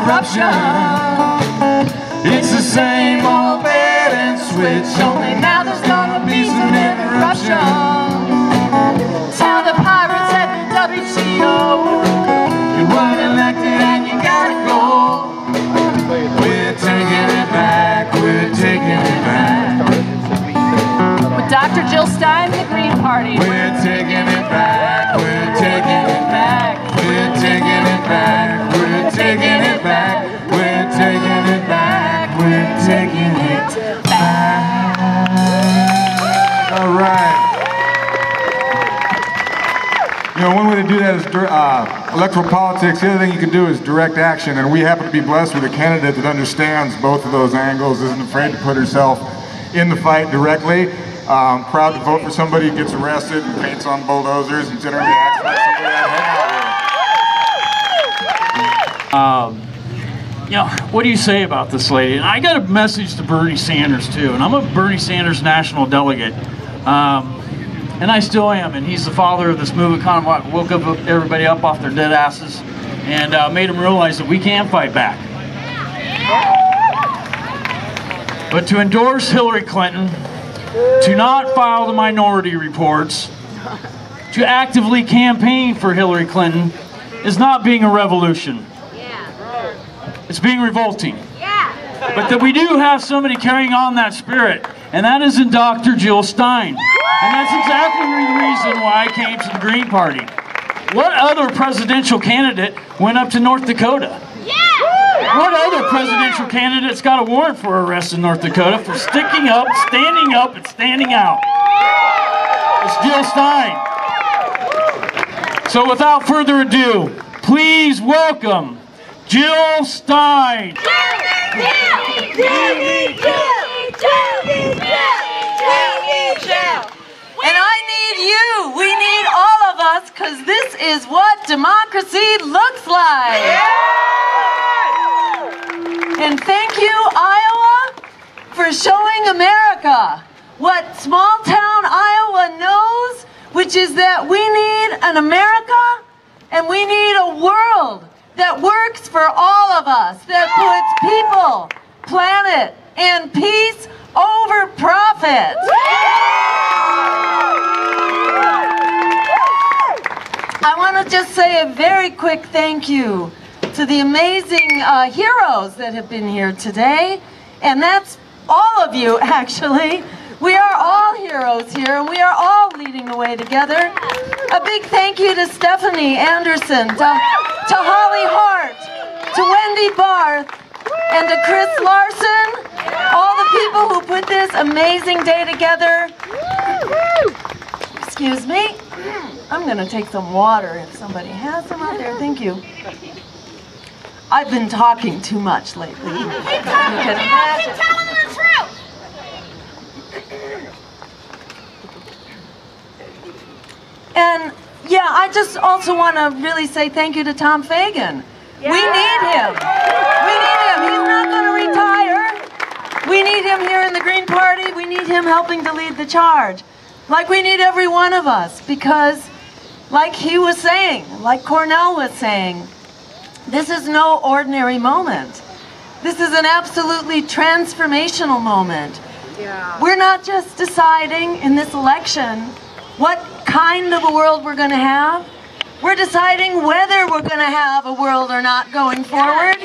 interruption. It's the same old bait and switch, only now there's gonna be some interruption. Tell the pirates at the WTO, you weren't elected and you gotta go. We're taking it back, we're taking it back. With Dr. Jill Stein, the Green Party. We're taking it back, we're taking it back. We're taking it back, we're taking it back. We're taking it back, we're taking it back. All right. You know, one way to do that is electoral politics. The other thing you can do is direct action, and we happen to be blessed with a candidate that understands both of those angles, isn't afraid to put herself in the fight directly. Proud to vote for somebody who gets arrested and paints on bulldozers and generally acts like somebody I'd hang out with. You know, what do you say about this lady? And I got a message to Bernie Sanders too, and I'm a Bernie Sanders national delegate, and I still am. And he's the father of this movement, kind of woke up everybody up off their dead asses and made them realize that we can fight back. But to endorse Hillary Clinton, to not file the minority reports, to actively campaign for Hillary Clinton is not being a revolution. It's being revolting. But that we do have somebody carrying on that spirit, and that is in Dr. Jill Stein. And that's exactly the reason why I came to the Green Party. What other presidential candidate went up to North Dakota? What other presidential candidate's got a warrant for arrest in North Dakota for sticking up, and standing out? It's Jill Stein. So without further ado, please welcome Jill Stein. And I need you. We need all of us, because this is what democracy looks like. And thank you, Iowa, for showing America what small town Iowa knows, which is that we need an America and we need a world that works for all of us, that puts people, planet, and peace over profit. I want to just say a very quick thank you to the amazing heroes that have been here today, and that's all of you, actually. We are all heroes here, and we are all leading the way together. A big thank you to Stephanie Anderson, to Holly Hart, to Wendy Barth, and to Chris Laursen, all the people who put this amazing day together. Excuse me. I'm going to take some water if somebody has some out there. Thank you. I've been talking too much lately. Keep telling the truth. And yeah, I just also want to really say thank you to Tom Fagan. We need him. We need him. He's not going to retire. We need him here in the Green Party. We need him helping to lead the charge. Like we need every one of us, because like he was saying, like Cornell was saying, this is no ordinary moment. This is an absolutely transformational moment. We're not just deciding in this election what kind of a world we're going to have. We're deciding whether we're going to have a world or not going forward.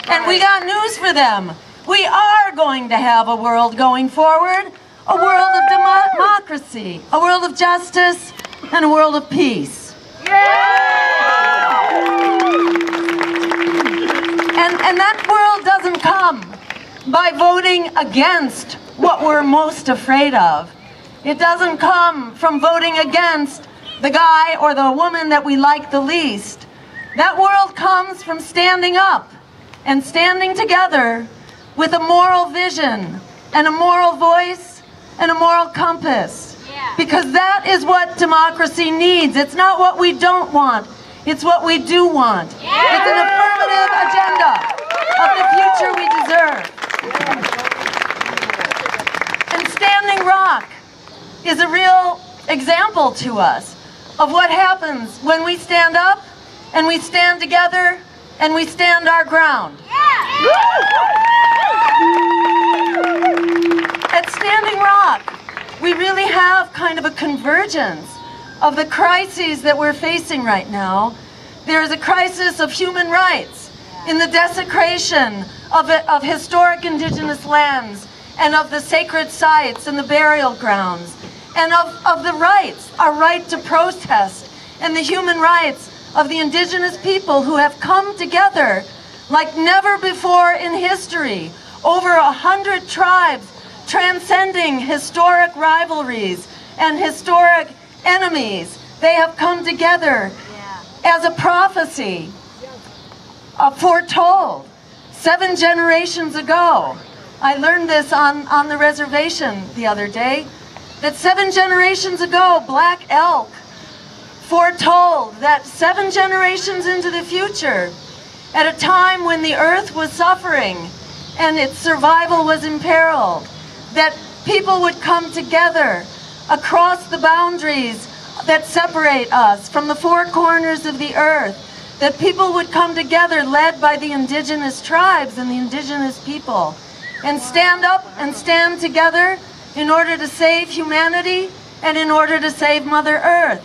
And we got news for them. We are going to have a world going forward. A world of democracy, a world of justice, and a world of peace. And that world doesn't come by voting against what we're most afraid of. It doesn't come from voting against the guy or the woman that we like the least. That world comes from standing up and standing together with a moral vision and a moral voice and a moral compass. Because that is what democracy needs. It's not what we don't want. It's what we do want. It's an affirmative agenda of the future we deserve. And Standing Rock is a real example to us of what happens when we stand up and we stand together and we stand our ground. At Standing Rock, we really have kind of a convergence of the crises that we're facing right now. There's a crisis of human rights in the desecration of historic indigenous lands and of the sacred sites and the burial grounds, and of the rights, our right to protest, and the human rights of the indigenous people who have come together like never before in history. Over 100 tribes transcending historic rivalries and historic enemies. They have come together as a prophecy, foretold 7 generations ago. I learned this on the reservation the other day, that 7 generations ago, Black Elk foretold that 7 generations into the future, at a time when the earth was suffering and its survival was imperiled, that people would come together across the boundaries that separate us from the 4 corners of the earth, that people would come together led by the indigenous tribes and the indigenous people and stand up and stand together in order to save humanity and in order to save Mother Earth.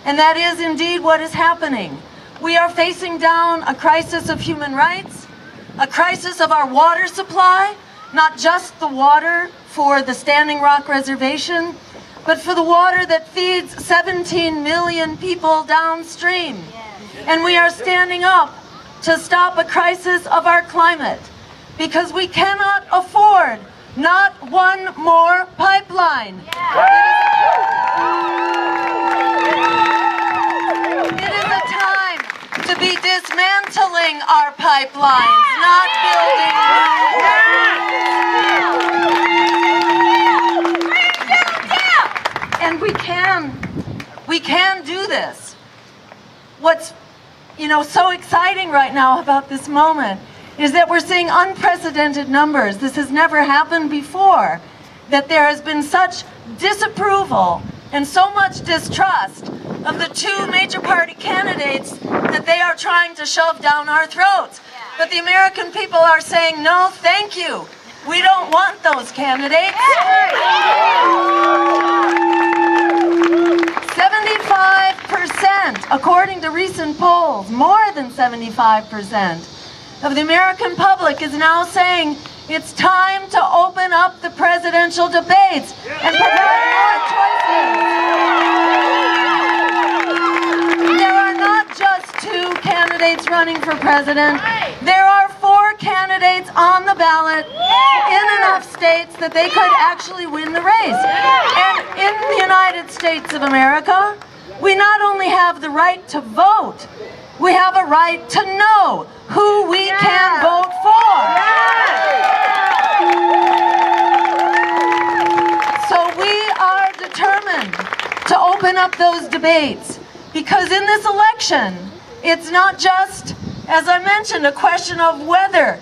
And that is indeed what is happening. We are facing down a crisis of human rights, a crisis of our water supply, not just the water for the Standing Rock Reservation, but for the water that feeds 17 million people downstream. And we are standing up to stop a crisis of our climate, because we cannot afford not one more pipeline. It is a time to be dismantling our pipelines, not building new. And we can do this. What's so exciting right now about this moment is that we're seeing unprecedented numbers. This has never happened before, that there has been such disapproval and so much distrust of the 2 major party candidates that they are trying to shove down our throats. But the American people are saying, no, thank you. We don't want those candidates. 75%, according to recent polls, more than 75%. Of the American public is now saying it's time to open up the presidential debates and provide more choices. There are not just 2 candidates running for president. There are 4 candidates on the ballot in enough states that they could actually win the race. And in the United States of America, we not only have the right to vote, we have a right to know who we can vote for. So we are determined to open up those debates, because in this election, it's not just, as I mentioned, a question of whether,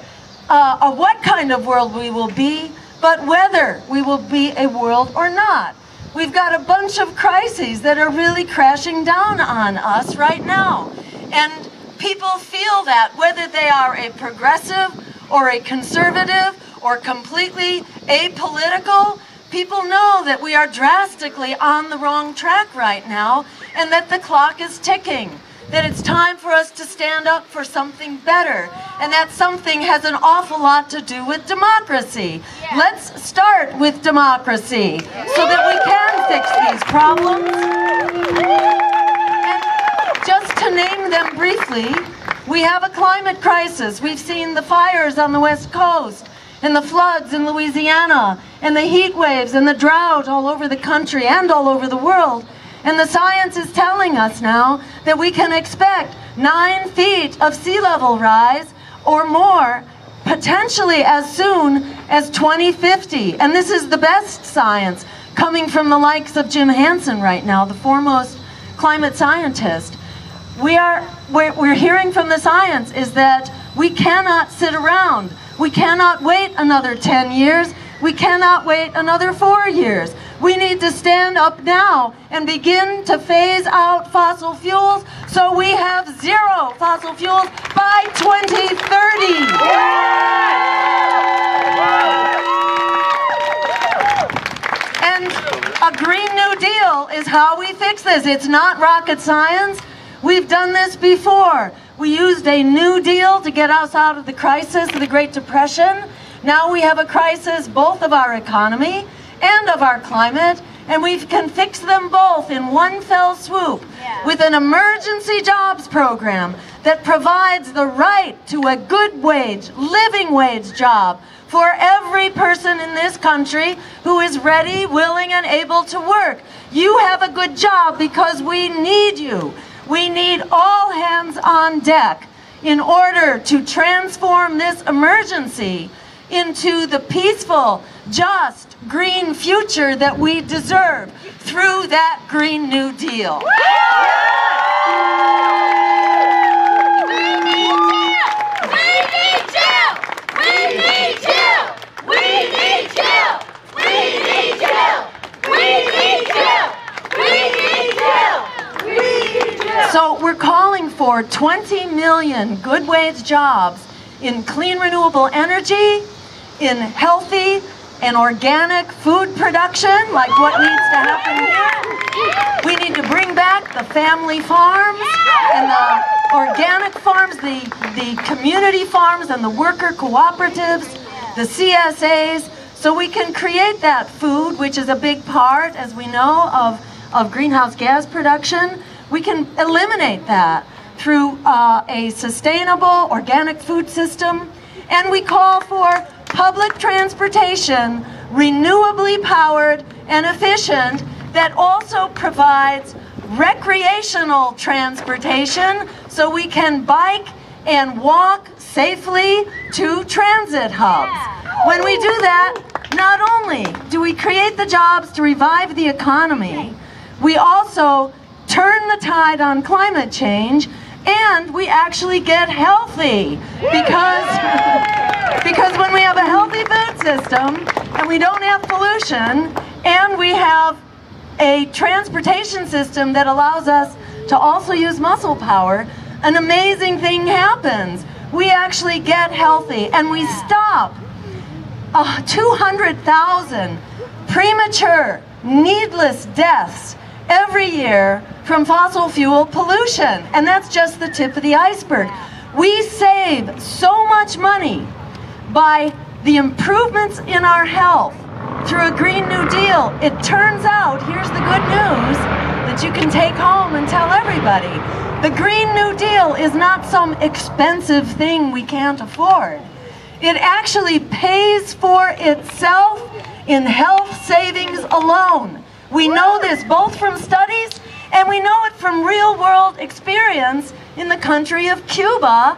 of what kind of world we will be, but whether we will be a world or not. We've got a bunch of crises that are really crashing down on us right now. And people feel that, whether they are a progressive or a conservative or completely apolitical, people know that we are drastically on the wrong track right now, and that the clock is ticking, that it's time for us to stand up for something better, and that something has an awful lot to do with democracy. Let's start with democracy so that we can fix these problems. Just to name them briefly, we have a climate crisis. We've seen the fires on the West Coast, and the floods in Louisiana, and the heat waves and the drought all over the country and all over the world. And the science is telling us now that we can expect 9 feet of sea level rise or more, potentially as soon as 2050. And this is the best science coming from the likes of Jim Hansen right now, the foremost climate scientist. We're hearing from the science is that we cannot sit around. We cannot wait another 10 years. We cannot wait another 4 years. We need to stand up now and begin to phase out fossil fuels so we have 0 fossil fuels by 2030. this. It's not rocket science. We've done this before. We used a New Deal to get us out of the crisis of the Great Depression. Now we have a crisis both of our economy and of our climate, and we can fix them both in one fell swoop with an emergency jobs program that provides the right to a good wage, living wage job for every person in this country who is ready, willing, and able to work. You have a good job because we need you. We need all hands on deck in order to transform this emergency into the peaceful, just, green future that we deserve through that Green New Deal. So we're calling for 20 million good wage jobs in clean renewable energy, in healthy and organic food production, like what needs to happen here. We need to bring back the family farms and the organic farms, the community farms and the worker cooperatives, the CSAs, so we can create that food, which is a big part, as we know, of greenhouse gas production. We can eliminate that through a sustainable organic food system. And we call for public transportation, renewably powered and efficient, that also provides recreational transportation so we can bike and walk safely to transit hubs. When we do that, not only do we create the jobs to revive the economy, we also turn the tide on climate change, and we actually get healthy because when we have a healthy food system and we don't have pollution and we have a transportation system that allows us to also use muscle power, an amazing thing happens. We actually get healthy and we stop 200,000 premature, needless deaths every year from fossil fuel pollution, and that's just the tip of the iceberg. We save so much money by the improvements in our health through a Green New Deal. It turns out, here's the good news that you can take home and tell everybody. The Green New Deal is not some expensive thing we can't afford. It actually pays for itself in health savings alone. We know this both from studies and we know it from real-world experience in the country of Cuba,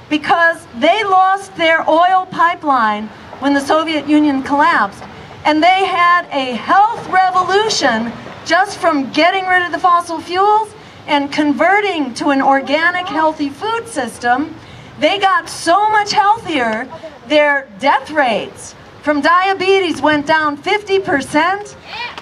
because they lost their oil pipeline when the Soviet Union collapsed, and they had a health revolution just from getting rid of the fossil fuels and converting to an organic, healthy food system. They got so much healthier, their death rates from diabetes went down 50%.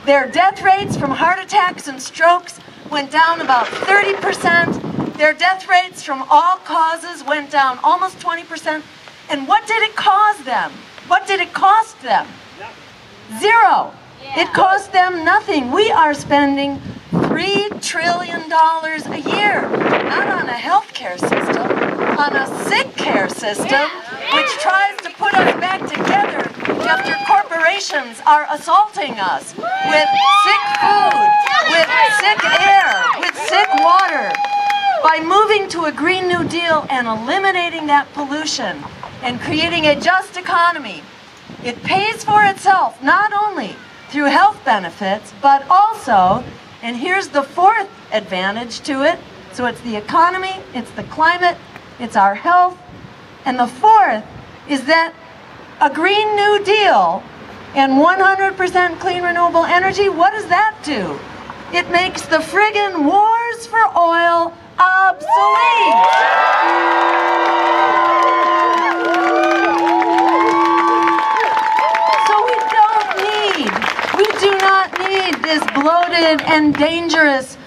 Their death rates from heart attacks and strokes went down about 30%. Their death rates from all causes went down almost 20%. And what did it cause them? What did it cost them? Zero. It cost them nothing. We are spending $3 trillion a year, not on a healthcare system, on a sick care system, which tries to put us back together after corporations are assaulting us with sick food, with sick air, with sick water. By moving to a Green New Deal and eliminating that pollution and creating a just economy, it pays for itself not only through health benefits, but also, and here's the fourth advantage to it, so it's the economy, it's the climate, it's our health, and the fourth is that a Green New Deal and 100% clean renewable energy, what does that do? It makes the friggin' wars for oil obsolete. We do not need this bloated and dangerous,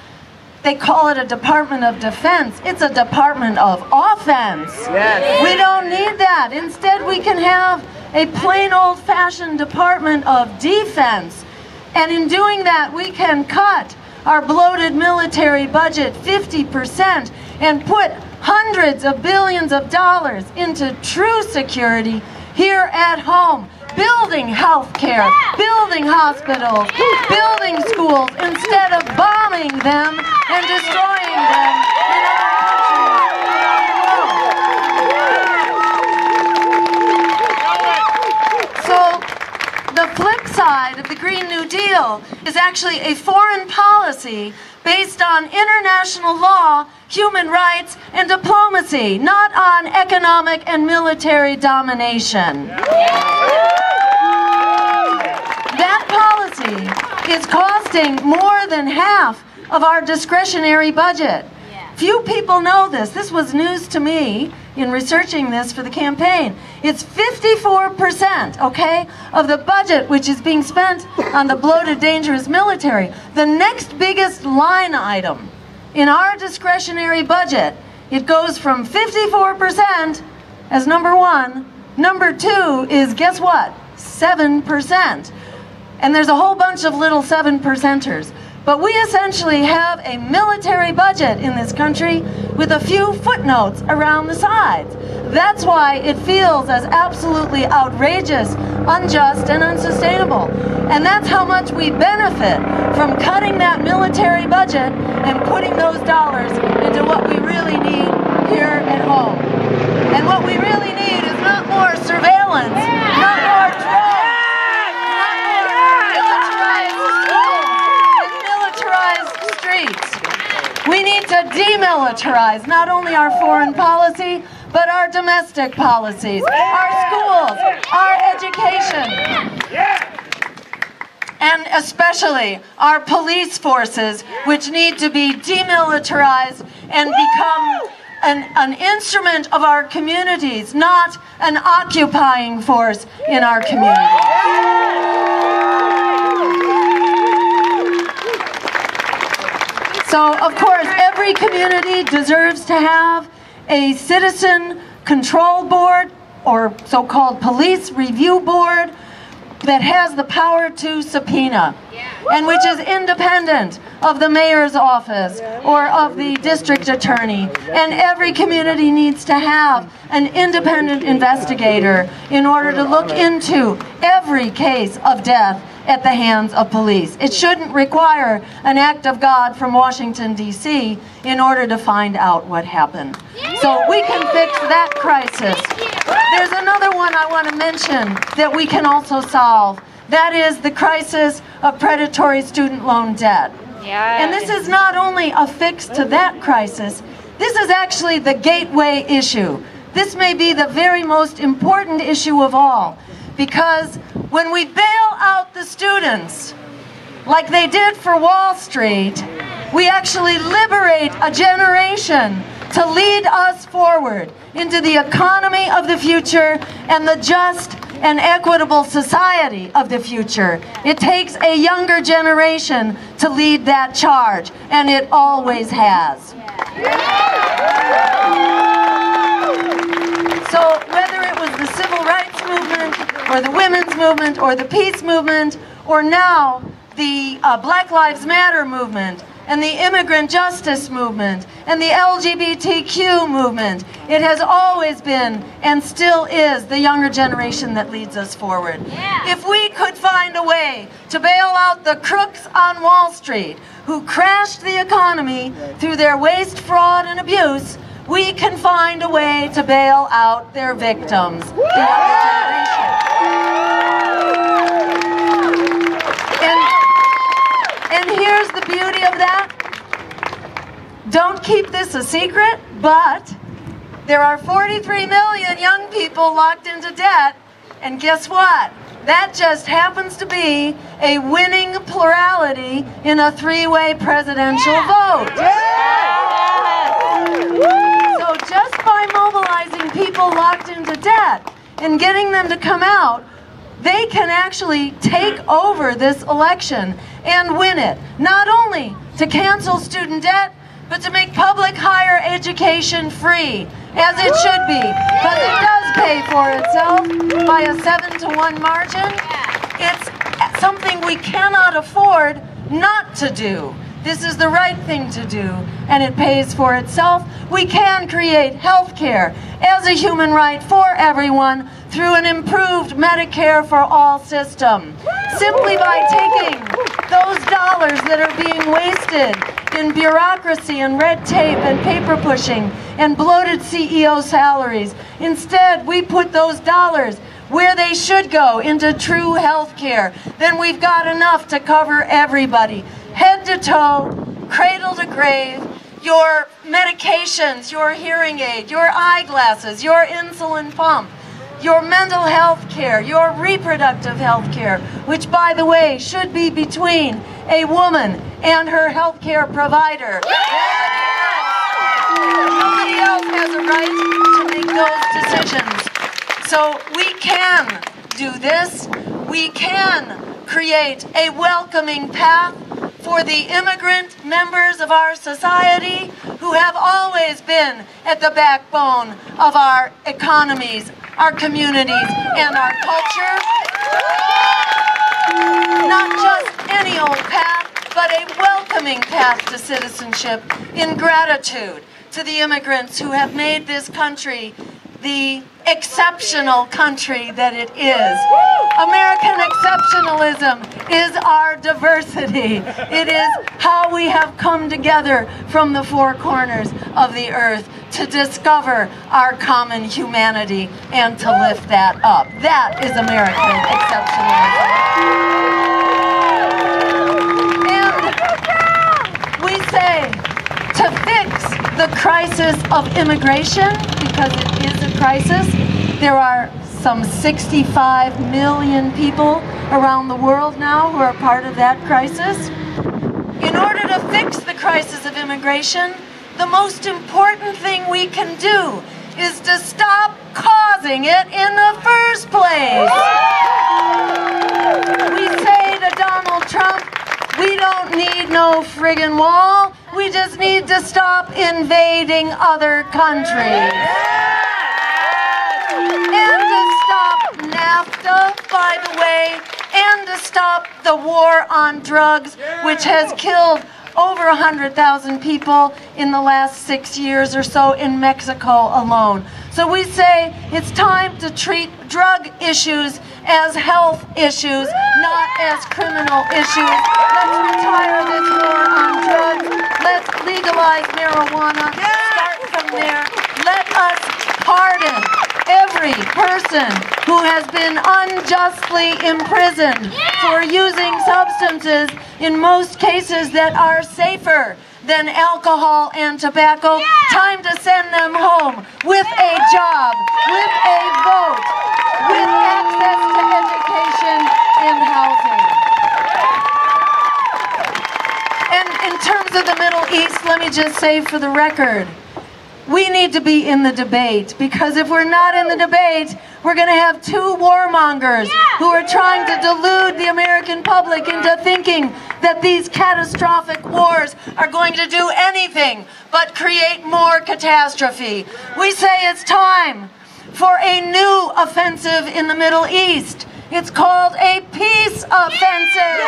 they call it a Department of Defense. It's a Department of Offense. Yes. We don't need that. Instead, we can have a plain old-fashioned Department of Defense. And in doing that, we can cut our bloated military budget 50% and put hundreds of billions of dollars into true security here at home. Building health care, building hospitals, building schools, instead of bombing them and destroying them in other countries. So the flip side of the Green New Deal is actually a foreign policy based on international law, human rights, and diplomacy, not on economic and military domination. That policy is costing more than half of our discretionary budget. Few people know this. This was news to me in researching this for the campaign. It's 54%, okay, of the budget which is being spent on the bloated, dangerous military. The next biggest line item in our discretionary budget, it goes from 54% as number one. Number two is, guess what? 7%. And there's a whole bunch of little 7%ers. But we essentially have a military budget in this country with a few footnotes around the sides. That's why it feels as absolutely outrageous, unjust, and unsustainable. And that's how much we benefit from cutting that military budget and putting those dollars into what we really need here at home. And what we really need is not more surveillance, not more drones, not more militarized schools and militarized streets. We need to demilitarize not only our foreign policy, but our domestic policies, our schools, our education, and especially our police forces, which need to be demilitarized and become an instrument of our communities, not an occupying force in our communities. So, of course, every community deserves to have a citizen control board, or so-called police review board, that has the power to subpoena, and which is independent of the mayor's office or of the district attorney. And every community needs to have an independent investigator in order to look into every case of death at the hands of police. It shouldn't require an act of God from Washington, D.C. in order to find out what happened. So we can fix that crisis. There's another one I want to mention that we can also solve. That is the crisis of predatory student loan debt. And this is not only a fix to that crisis, this is actually the gateway issue. This may be the very most important issue of all, because when we bail out the students, like they did for Wall Street, we actually liberate a generation to lead us forward into the economy of the future and the just and equitable society of the future. It takes a younger generation to lead that charge, and it always has. So whether it was the civil rights movement, or the women's movement, or the peace movement, or now the Black Lives Matter movement, and the immigrant justice movement, and the LGBTQ movement, it has always been and still is the younger generation that leads us forward. If we could find a way to bail out the crooks on Wall Street who crashed the economy through their waste, fraud, and abuse, we can find a way to bail out their victims, the younger generation. And here's the beauty of that. Don't keep this a secret, but there are 43 million young people locked into debt, and guess what? That just happens to be a winning plurality in a three-way presidential vote. So just by mobilizing people locked into debt and getting them to come out, they can actually take over this election and win it. Not only to cancel student debt, but to make public higher education free, as it should be, because it does pay for itself by a 7-to-1 margin. It's something we cannot afford not to do. This is the right thing to do, and it pays for itself. We can create health care as a human right for everyone through an improved Medicare for all system. Simply by taking those dollars that are being wasted in bureaucracy and red tape and paper pushing and bloated CEO salaries. Instead, we put those dollars where they should go, into true health care. Then we've got enough to cover everybody, head to toe, cradle to grave. Your medications, your hearing aid, your eyeglasses, your insulin pump, your mental health care, your reproductive health care, which, by the way, should be between a woman and her health care provider. Nobody else has a right to make those decisions. So we can do this. We can create a welcoming path for the immigrant members of our society who have always been at the backbone of our economies, our communities, and our culture. Not just any old path, but a welcoming path to citizenship in gratitude to the immigrants who have made this country the exceptional country that it is. American exceptionalism is our diversity. It is how we have come together from the four corners of the earth to discover our common humanity and to lift that up. That is American exceptionalism. And we say, to fix the crisis of immigration, because it is a crisis, there are some 65 million people around the world now who are part of that crisis. In order to fix the crisis of immigration, the most important thing we can do is to stop causing it in the first place. We say to Donald Trump, we don't need no friggin' wall. We just need to stop invading other countries. And to stop NAFTA, by the way, and to stop the war on drugs, which has killed over 100,000 people in the last 6 years or so in Mexico alone. So we say it's time to treat drug issues as health issues, not as criminal issues. Let's retire this war on drugs. Let's legalize marijuana. Start from there. Let us pardon every person who has been unjustly imprisoned for using substances, in most cases, that are safer than alcohol and tobacco. Time to send them home with a job, with a vote, with access to education and housing. And in terms of the Middle East, let me just say for the record, we need to be in the debate, because if we're not in the debate, we're going to have two warmongers who are trying to delude the American public into thinking that these catastrophic wars are going to do anything but create more catastrophe. We say it's time for a new offensive in the Middle East. It's called a peace offensive.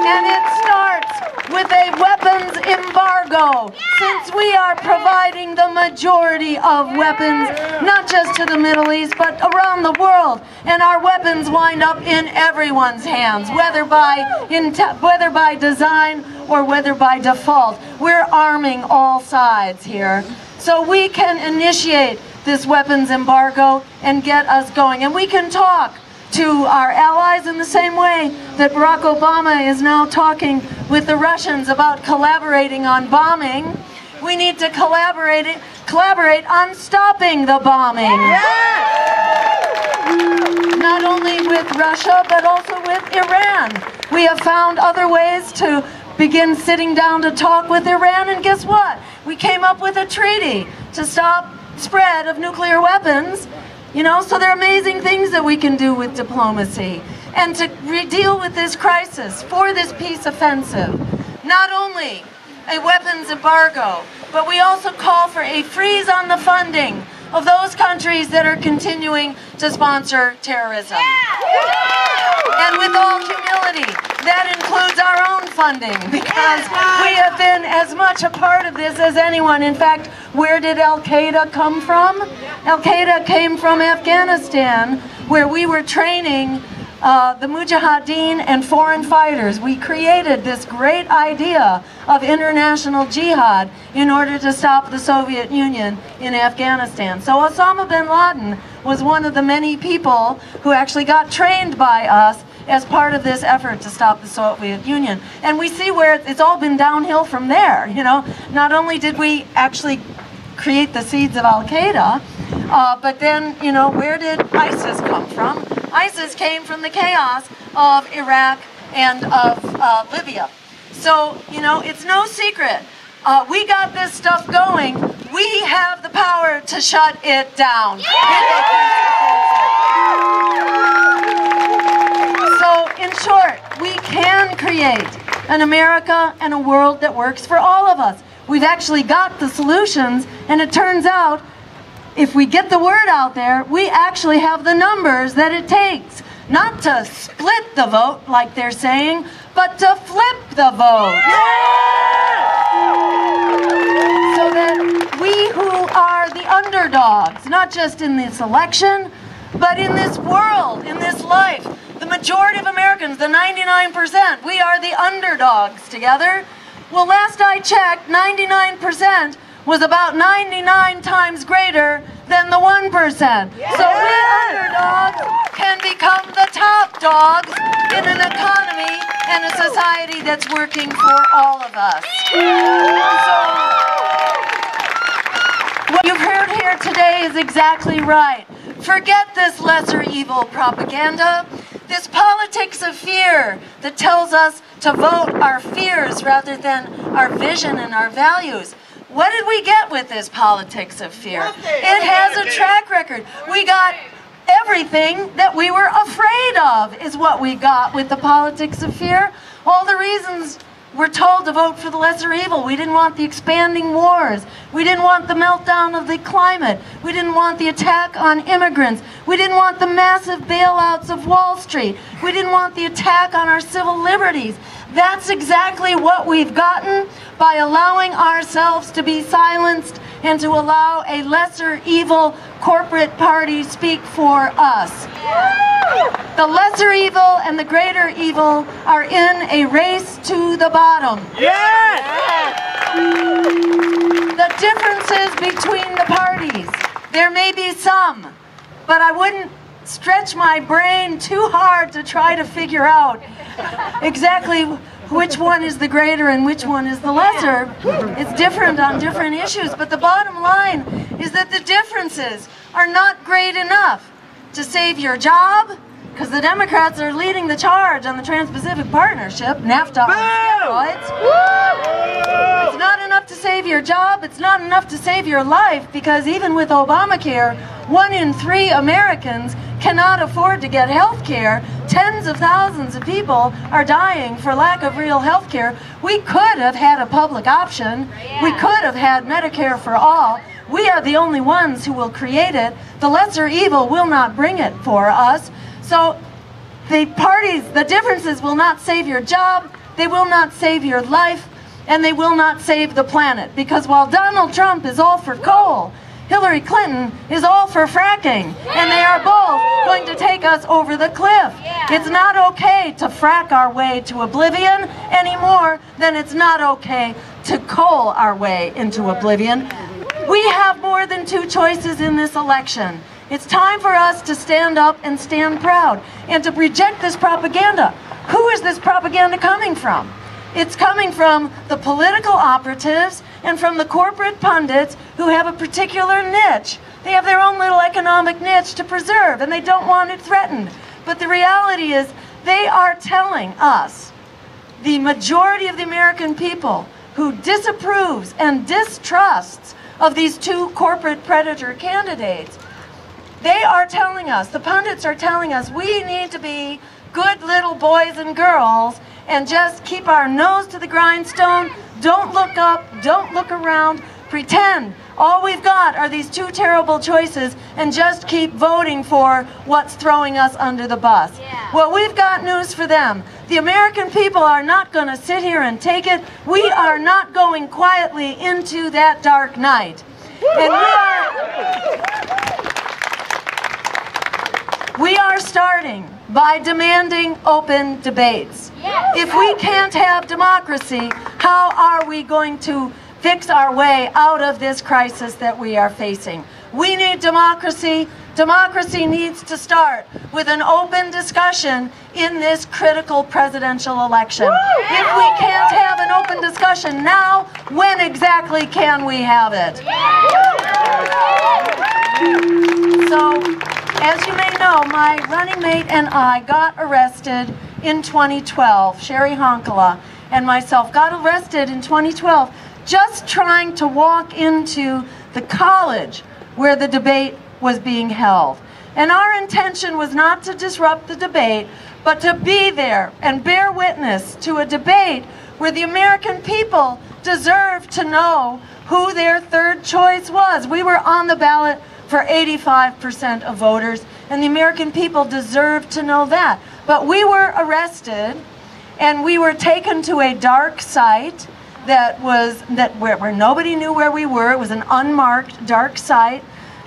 And it starts with a weapons embargo, since we are providing the majority of weapons, not just to the Middle East, but around the world. And our weapons wind up in everyone's hands, whether by design or whether by default. We're arming all sides here. So we can initiate this weapons embargo and get us going. And we can talk to our allies in the same way that Barack Obama is now talking with the Russians about collaborating on bombing. We need to collaborate on stopping the bombing. Not only with Russia, but also with Iran. We have found other ways to begin sitting down to talk with Iran, and guess what? We came up with a treaty to stop spread of nuclear weapons. You know, so there are amazing things that we can do with diplomacy. And to deal with this crisis, for this peace offensive, not only a weapons embargo, but we also call for a freeze on the funding of those countries that are continuing to sponsor terrorism. And with all humility, that includes our own funding, because we have been as much a part of this as anyone. In fact, where did Al-Qaeda come from? Al-Qaeda came from Afghanistan, where we were training the Mujahideen and foreign fighters. We created this great idea of international jihad in order to stop the Soviet Union in Afghanistan. So Osama bin Laden was one of the many people who actually got trained by us as part of this effort to stop the Soviet Union. And we see where it's all been downhill from there. You know, not only did we actually create the seeds of Al-Qaeda, but then, you know, where did ISIS come from? ISIS came from the chaos of Iraq and of Libya. So, you know, it's no secret. We got this stuff going. We have the power to shut it down. So, in short, we can create an America and a world that works for all of us. We've actually got the solutions, and it turns out if we get the word out there, we actually have the numbers that it takes. Not to split the vote, like they're saying, but to flip the vote. So that we who are the underdogs, not just in this election, but in this world, in this life, the majority of Americans, the 99%, we are the underdogs together. Well, last I checked, 99% was about 99 times greater than the 1%. So we underdogs can become the top dogs in an economy and a society that's working for all of us. So what you've heard here today is exactly right. Forget this lesser evil propaganda, this politics of fear that tells us to vote our fears rather than our vision and our values. What did we get with this politics of fear? It has a track record. We got everything that we were afraid of is what we got with the politics of fear. All the reasons we're told to vote for the lesser evil. We didn't want the expanding wars. We didn't want the meltdown of the climate. We didn't want the attack on immigrants. We didn't want the massive bailouts of Wall Street. We didn't want the attack on our civil liberties. That's exactly what we've gotten by allowing ourselves to be silenced and to allow a lesser evil corporate party speak for us. The lesser evil and the greater evil are in a race to the bottom. The differences between the parties, there may be some, but I wouldn't stretch my brain too hard to try to figure out exactly which one is the greater and which one is the lesser. It's different on different issues, but the bottom line is that the differences are not great enough to save your job, because the Democrats are leading the charge on the Trans-Pacific Partnership, NAFTA on steroids. It's not enough to save your job, it's not enough to save your life, because even with Obamacare, 1 in 3 Americans cannot afford to get health care. Tens of thousands of people are dying for lack of real health care. We could have had a public option. We could have had Medicare for all. We are the only ones who will create it. The lesser evil will not bring it for us. So the parties, the differences will not save your job, they will not save your life, and they will not save the planet. Because while Donald Trump is all for coal, Hillary Clinton is all for fracking, and they are both going to take us over the cliff. It's not okay to frack our way to oblivion any more than it's not okay to coal our way into oblivion. We have more than 2 choices in this election. It's time for us to stand up and stand proud and to reject this propaganda. Who is this propaganda coming from? It's coming from the political operatives and from the corporate pundits who have a particular niche. They have their own little economic niche to preserve, and they don't want it threatened. But the reality is they are telling us, the majority of the American people who disapproves and distrusts of these 2 corporate predator candidates, they are telling us, the pundits are telling us, we need to be good little boys and girls and just keep our nose to the grindstone, don't look up, don't look around, pretend all we've got are these two terrible choices and just keep voting for what's throwing us under the bus. Well, we've got news for them. The American people are not going to sit here and take it. We are not going quietly into that dark night. And we are starting by demanding open debates. If we can't have democracy, how are we going to fix our way out of this crisis that we are facing? We need democracy. Democracy needs to start with an open discussion in this critical presidential election. If we can't have an open discussion now, when exactly can we have it? So, as you may know, my running mate and I got arrested in 2012. Sherry Honkala and myself got arrested in 2012 just trying to walk into the college where the debate was being held. And our intention was not to disrupt the debate, but to be there and bear witness to a debate where the American people deserve to know who their third choice was. We were on the ballot for 85% of voters, and the American people deserve to know that. But we were arrested, and we were taken to a dark site where nobody knew where we were. It was an unmarked dark site,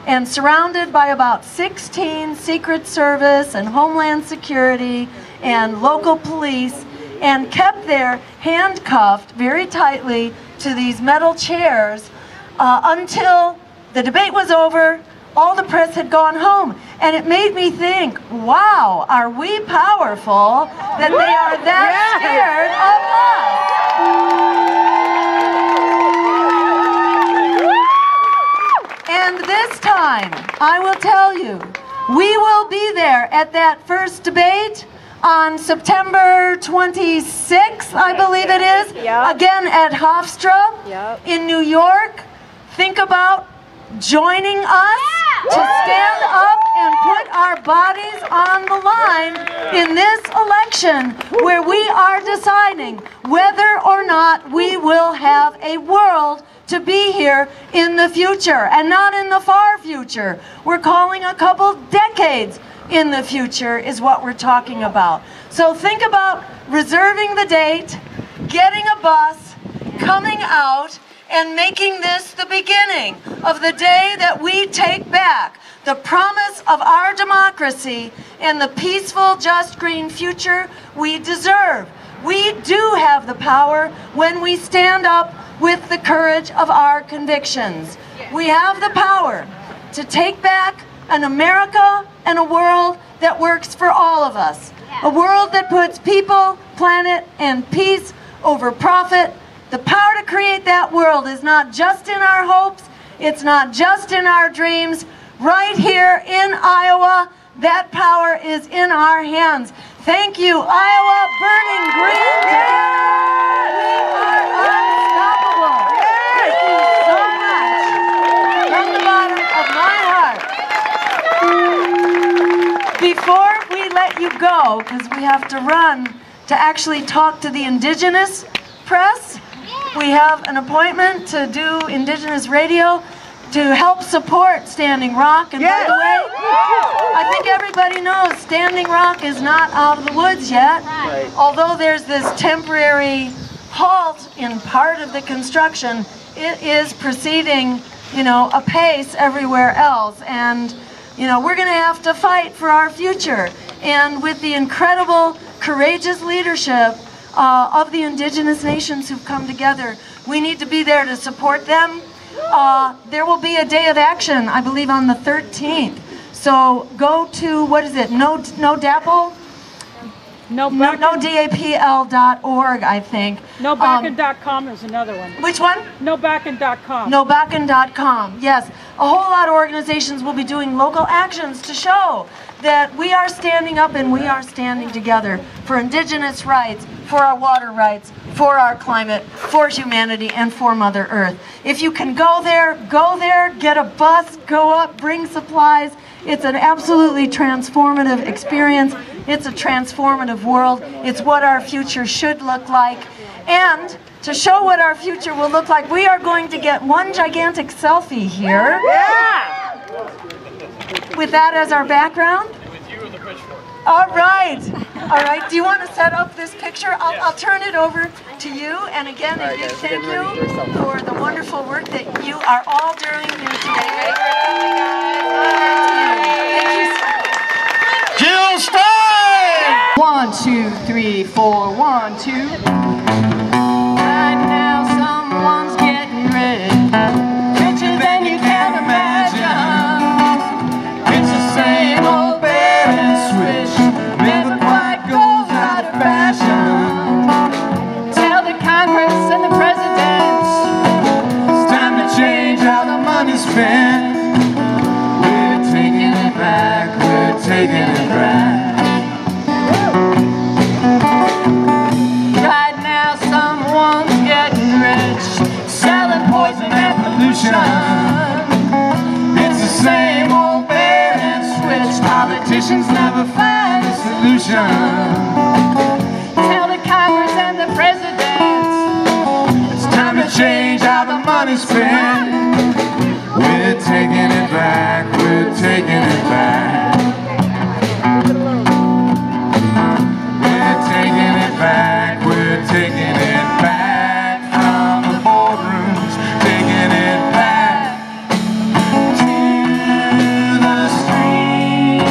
and surrounded by about 16 Secret Service and Homeland Security and local police, and kept there handcuffed very tightly to these metal chairs until the debate was over, all the press had gone home. And it made me think, wow, are we powerful that they are that scared of us? And this time, I will tell you, we will be there at that first debate on September 26th, I believe it is, again at Hofstra in New York. Think about joining us to stand up and put our bodies on the line in this election where we are deciding whether or not we will have a world to be here in the future, and not in the far future. We're calling a couple decades in the future is what we're talking about. So think about reserving the date, getting a bus, coming out, and making this the beginning of the day that we take back the promise of our democracy and the peaceful, just, green future we deserve. We do have the power when we stand up with the courage of our convictions. We have the power to take back an America and a world that works for all of us. A world that puts people, planet, and peace over profit. The power to create that world is not just in our hopes, it's not just in our dreams. Right here in Iowa, that power is in our hands. Thank you, Iowa, burning green together. We are unstoppable. Thank you so much from the bottom of my heart. Before we let you go, because we have to run to actually talk to the Indigenous press, we have an appointment to do Indigenous radio to help support Standing Rock. And by the way, I think everybody knows Standing Rock is not out of the woods yet. Right. Although there's this temporary halt in part of the construction, it is proceeding, apace everywhere else. And, we're going to have to fight for our future. And with the incredible, courageous leadership of the Indigenous nations who've come together, we need to be there to support them. There will be a day of action, I believe, on the 13th. So go to, what is it, NoDapl? NoDapl.org, I think. NoBacken.com is another one. Which one? NoBacken.com. NoBacken.com, yes. A whole lot of organizations will be doing local actions to show that we are standing up and we are standing together for Indigenous rights, for our water rights, for our climate, for humanity, and for Mother Earth. If you can go there, get a bus, go up, bring supplies. It's an absolutely transformative experience. It's a transformative world. It's what our future should look like. And to show what our future will look like, we are going to get one gigantic selfie here. Yeah! With that as our background. With you with the pitchfork. All right. All right. Do you want to set up this picture? I'll turn it over to you. And again, a big thank you for the wonderful work that you are all doing here today. Thank you so much. Jill Stein! 1, 2, 3, 4, 1, 2. Right now someone's getting rich, richer than you can imagine. It's the same old bait and switch, never quite goes out of fashion. Tell the Congress and the presidents It's time to change how the money's spent. We're taking it back, we're taking it back. right now. Someone's getting rich, selling poison and pollution. It's the same old bait and switch, politicians never find a solution. Tell the Congress and the presidents It's time to change how the money's spent. We're taking it back, we're taking it back. We're taking it back, we're taking it back from the boardrooms, taking it back to the street.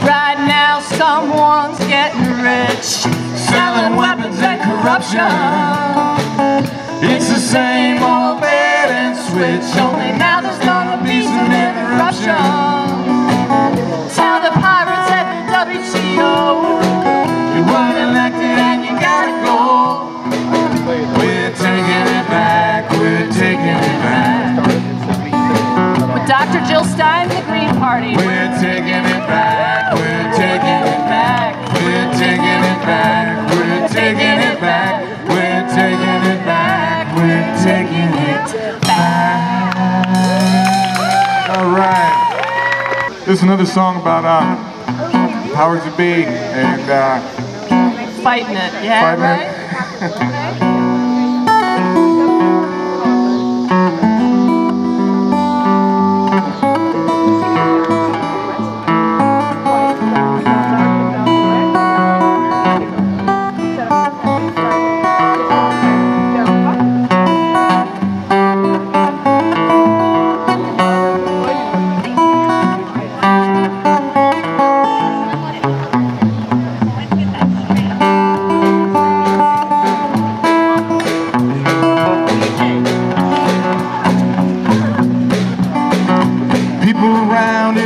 right now. Someone's getting rich, Selling weapons and corruption. It's the same old bait and switch, only now there's gonna be some interruption. tell the pirates at the WTO You weren't elected and you gotta go. We're taking it back, we're taking it back. with Dr. Jill Stein and the Green Party. We're taking it back, we're taking it back. We're taking it back, we're taking it back. We're taking it back, we're taking it back. All right. This is another song about powers that be and Fighting it, yeah, fighting right? it.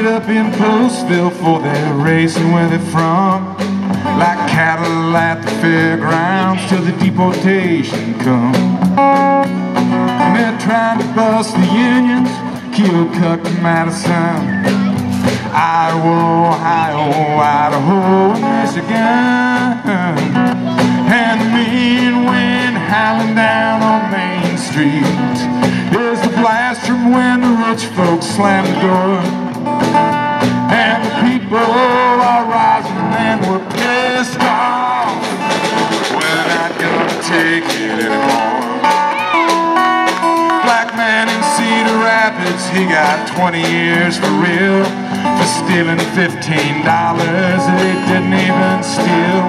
Up in Postville for their race and where they're from, like cattle at the fairgrounds till the deportation comes. And they're trying to bust the unions, Keokuk and Madison, Iowa, Ohio, Idaho, Michigan. And the mean wind howling down on Main Street is the blast from when the rich folks slam the door. And the people are rising and we're pissed off. We're not gonna take it anymore. Black man in Cedar Rapids, he got 20 years for real, for stealing $15 that he didn't even steal.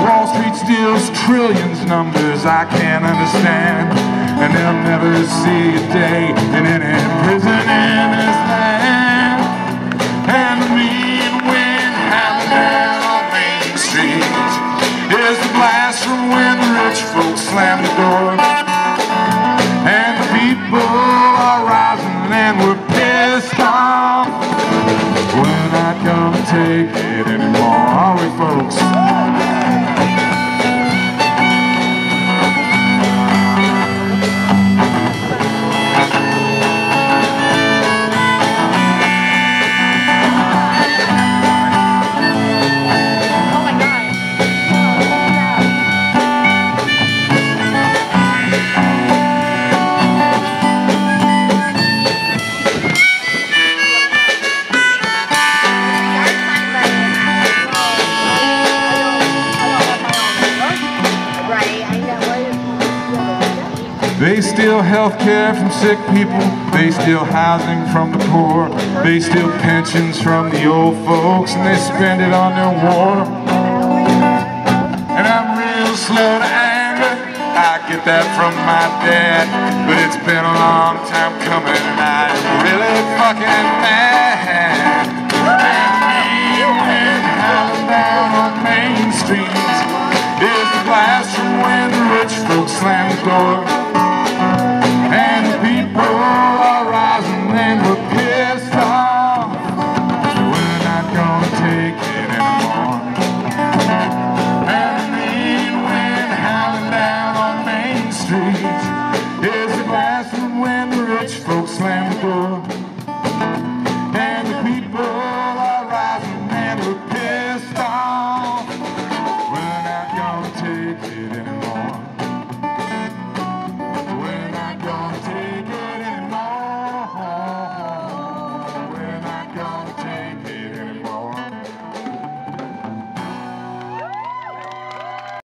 Wall Street steals trillions, numbers I can't understand, and they'll never see a day in any prison in this land. And the mean wind howling down on Main Street is the blast from when the rich folks slam the door. And the people are rising and we're pissed off. We're not gonna take it anymore, are we, folks? steal health care from sick people. They steal housing from the poor. They steal pensions from the old folks, and they spend it on their war. And I'm real slow to anger. I get that from my dad, but it's been a long time coming, and I'm really fucking mad. And me when howling down on Main Street is the blast from when the rich folks slam the door. And the people are rising and we're pissed off. We're not gonna take it anymore. And me when howling down on Main Street